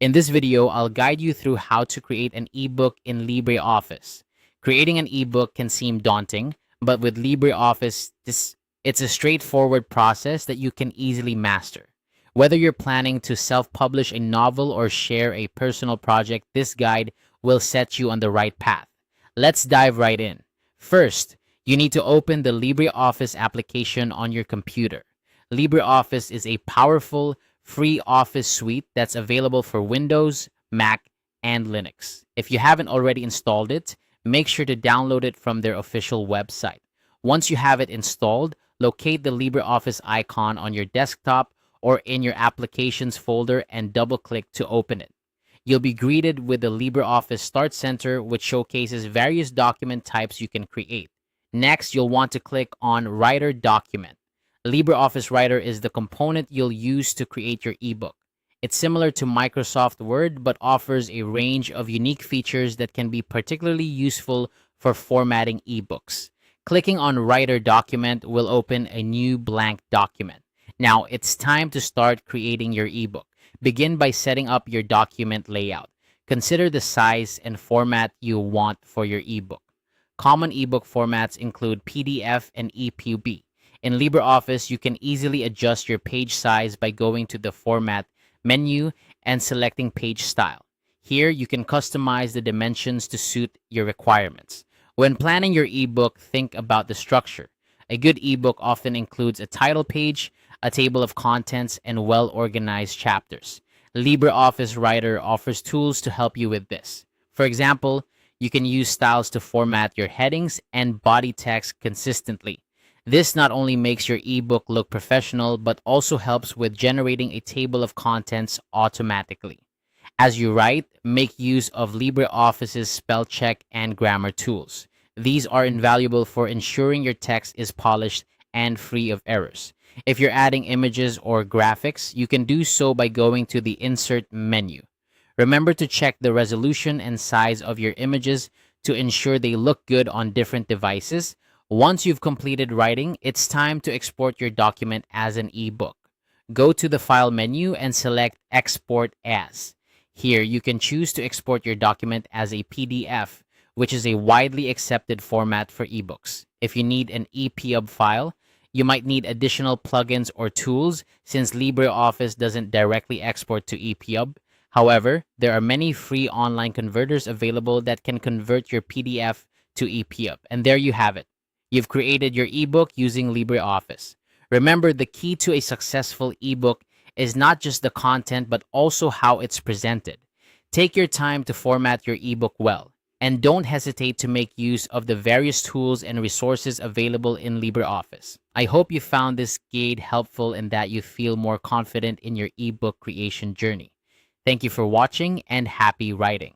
In this video, I'll guide you through how to create an ebook in LibreOffice. Creating an ebook can seem daunting, but with LibreOffice, it's a straightforward process that you can easily master. Whether you're planning to self-publish a novel or share a personal project, this guide will set you on the right path. Let's dive right in. First, you need to open the LibreOffice application on your computer. LibreOffice is a powerful, free office suite that's available for Windows, Mac, and Linux. If you haven't already installed it, make sure to download it from their official website. Once you have it installed, locate the LibreOffice icon on your desktop or in your Applications folder and double-click to open it. You'll be greeted with the LibreOffice Start Center, which showcases various document types you can create. Next, you'll want to click on Writer Document. LibreOffice Writer is the component you'll use to create your ebook. It's similar to Microsoft Word, but offers a range of unique features that can be particularly useful for formatting ebooks. Clicking on Writer Document will open a new blank document. Now, it's time to start creating your ebook. Begin by setting up your document layout. Consider the size and format you want for your ebook. Common ebook formats include PDF and EPUB. In LibreOffice, you can easily adjust your page size by going to the Format menu and selecting Page Style. Here, you can customize the dimensions to suit your requirements. When planning your ebook, think about the structure. A good ebook often includes a title page, a table of contents, and well-organized chapters. LibreOffice Writer offers tools to help you with this. For example, you can use styles to format your headings and body text consistently. This not only makes your ebook look professional, but also helps with generating a table of contents automatically. As you write, make use of LibreOffice's spell check and grammar tools. These are invaluable for ensuring your text is polished and free of errors. If you're adding images or graphics, you can do so by going to the Insert menu. Remember to check the resolution and size of your images to ensure they look good on different devices. Once you've completed writing, it's time to export your document as an ebook. Go to the File menu and select Export As. Here, you can choose to export your document as a PDF, which is a widely accepted format for ebooks. If you need an EPUB file, you might need additional plugins or tools since LibreOffice doesn't directly export to EPUB. However, there are many free online converters available that can convert your PDF to EPUB. And there you have it. You've created your ebook using LibreOffice. Remember, the key to a successful ebook is not just the content, but also how it's presented. Take your time to format your ebook well, and don't hesitate to make use of the various tools and resources available in LibreOffice. I hope you found this guide helpful and that you feel more confident in your ebook creation journey. Thank you for watching and happy writing.